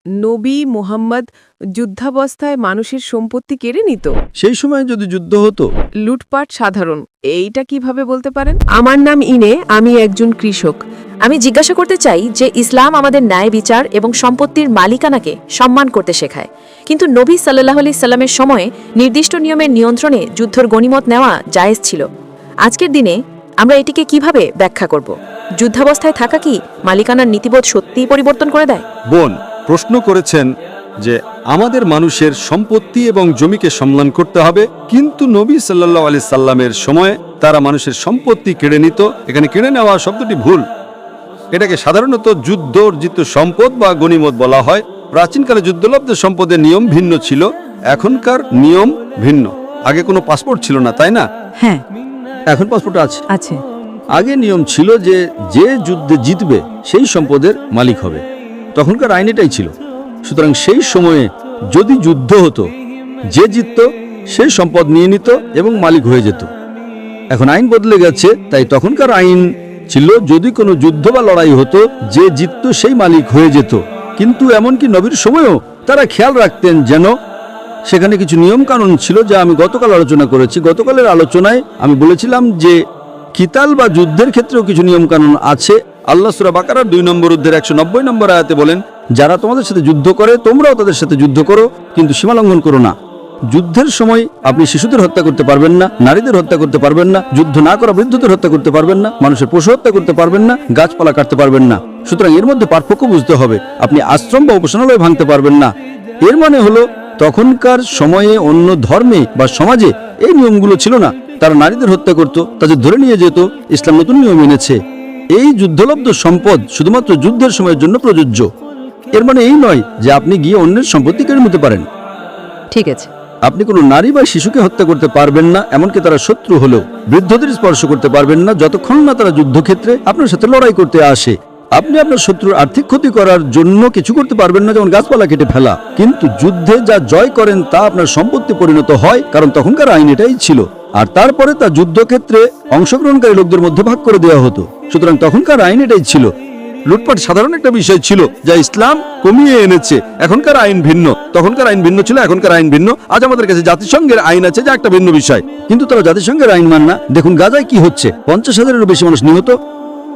নবী মুহাম্মদ যুদ্ধাবস্থায় মানুষের সম্পত্তি কেড়ে নিত? সেই সময় যদি যুদ্ধ হতো, লুটপাট সাধারণ, এইটা কিভাবে বলতে পারেন? আমার নাম ইনে, আমি একজন কৃষক। আমি জিজ্ঞাসা করতে চাই যে ইসলাম আমাদের ন্যায় বিচার এবং সম্পত্তির মালিকানাকে সম্মান করতে শেখায়, কিন্তু নবী সাল্লাল্লাহু আলাইহি সাল্লামের সময়ে নির্দিষ্ট নিয়মের নিয়ন্ত্রণে যুদ্ধের গনিমত নেওয়া জায়েজ ছিল। আজকের দিনে আমরা এটিকে কিভাবে ব্যাখ্যা করব? যুদ্ধাবস্থায় থাকা কি মালিকানার নীতিবোধ সত্যিই পরিবর্তন করে দেয়? বোন প্রশ্ন করেছেন যে আমাদের মানুষের সম্পত্তি এবং জমিকে সম্মান করতে হবে, কিন্তু নবী সাল্লাল্লাহু আলাইহি সাল্লামের সময়ে তারা মানুষের সম্পত্তি কেড়ে নিত। এখানে কেড়ে নেওয়া শব্দটি ভুল। এটাকে সাধারণত যুদ্ধ অর্জিত সম্পদ বা গনিমত বলা হয়। প্রাচীনকালে যুদ্ধলব্ধ সম্পদের নিয়ম ভিন্ন ছিল, এখনকার নিয়ম ভিন্ন। আগে কোনো পাসপোর্ট ছিল না, তাই না? হ্যাঁ, এখন পাসপোর্ট আছে। আছে। আগে নিয়ম ছিল যে যে যুদ্ধে জিতবে সেই সম্পদের মালিক হবে। তখনকার আইন এটাই ছিল। সুতরাং সেই সময়ে যদি যুদ্ধ হতো, যে জিতত সেই সম্পদ নিয়ে নিত এবং মালিক হয়ে যেত। এখন আইন বদলে গেছে, তাই তখনকার আইন ছিল যদি কোনো যুদ্ধ বা লড়াই হতো, যে জিতত সেই মালিক হয়ে যেত। কিন্তু এমনকি নবীর সময়েও তারা খেয়াল রাখতেন যেন সেখানে কিছু নিয়ম কানুন ছিল, যা আমি গতকাল আলোচনা করেছি। গতকালের আলোচনায় আমি বলেছিলাম যে কিতাল বা যুদ্ধের ক্ষেত্রেও কিছু নিয়ম কানুন আছে। আল্লাহ সূরা বাকারার 2 নম্বর অধ্যায়ের 190 নম্বর আয়াতে বলেন, যারা তোমাদের সাথে যুদ্ধ করে তোমরাও তাদের সাথে যুদ্ধ করো, কিন্তু সীমা লঙ্ঘন করো না। যুদ্ধের সময় আপনি শিশুদের হত্যা করতে পারবেন না, নারীদের হত্যা করতে পারবেন না, যুদ্ধ না করা বৃদ্ধদের হত্যা করতে পারবেন না, মানুষের পশু হত্যা করতে পারবেন না, গাছপালা কাটতে পারবেন না। সুতরাং এর মধ্যে পার্থক্য বুঝতে হবে। আপনি আশ্রম বা উপাসনালয় ভাঙতে পারবেন না। এর মানে হলো তখনকার সময়ে অন্য ধর্মে বা সমাজে এই নিয়মগুলো ছিল না। তারা নারীদের হত্যা করত, তাদের ধরে নিয়ে যেত। ইসলাম নতুন নিয়ম এনেছে। এই যুদ্ধলব্ধ সম্পদ শুধুমাত্র যুদ্ধের সময়ের জন্য প্রযোজ্য। এর মানে এই নয় যে আপনি গিয়ে অন্যের সম্পত্তি কেড়ে নিতে পারেন। ঠিক আছে। আপনি কোনো নারী বা শিশুকে হত্যা করতে পারবেন না, এমনকি তারা শত্রু হলেও। বৃদ্ধদের স্পর্শ করতে পারবেন না যতক্ষণ না তারা যুদ্ধক্ষেত্রে আপনার সাথে লড়াই করতে আসে। আপনি আপনার শত্রুর আর্থিক ক্ষতি করার জন্য কিছু করতে পারবেন না, যেমন গাছপালা কেটে ফেলা। কিন্তু যুদ্ধে যা জয় করেন তা আপনার সম্পত্তি পরিণত হয়, কারণ তখনকার আইন এটাই ছিল। আর তারপরে তা যুদ্ধক্ষেত্রে অংশগ্রহণকারী লোকদের মধ্যে ভাগ করে দেওয়া হতো। সুতরাং তখনকার আইন এটাই ছিল। লুটপাট সাধারণ একটা বিষয় ছিল যা ইসলাম কমিয়ে এনেছে। এখনকার আইন ভিন্ন। তখনকার আইন ভিন্ন ছিল, এখনকার আইন ভিন্ন। আজ আমাদের কাছে জাতিসংঘের আইন আছে, যা একটা ভিন্ন বিষয়, কিন্তু তারা জাতিসংঘের আইন মান না। দেখুন গাজায় কি হচ্ছে। 50,000-এরও বেশি মানুষ নিহত,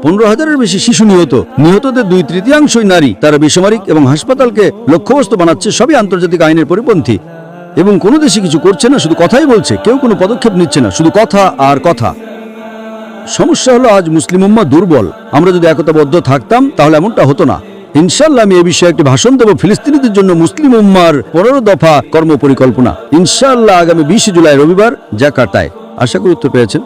15,000-এর বেশি শিশু নিহত। নিহতদের 2/3 নারী। তারা বেসামরিক এবং হাসপাতালকে লক্ষ্যবস্তু বানাচ্ছে। সবই আন্তর্জাতিক আইনের পরিপন্থী। এবং কোনো দেশে কিছু করছে না, শুধু কথাই বলছে। কেউ কোনো পদক্ষেপ নিচ্ছে না, শুধু কথা আর কথা। সমস্যা হলো আজ মুসলিম উম্মাহ দুর্বল। আমরা যদি একতাবদ্ধ থাকতাম তাহলে এমনটা হতো না। ইনশাআল্লাহ আমি এ বিষয়ে একটি ভাষণ দেব, ফিলিস্তিনিদের জন্য মুসলিম উম্মাহর 15 দফা কর্মপরিকল্পনা। ইনশাআল্লাহ আগামী 20 জুলাই রবিবার জাকার্তায়। আশা করি উত্তর পেয়েছেন।